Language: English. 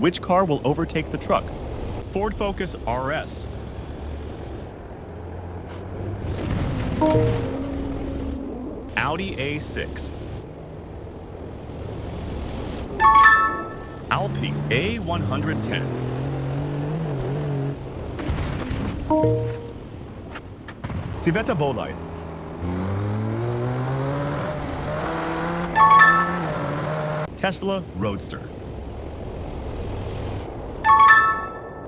Which car will overtake the truck? Ford Focus RS. Audi A6. Alpine A110. Civetta Bolide. Tesla Roadster.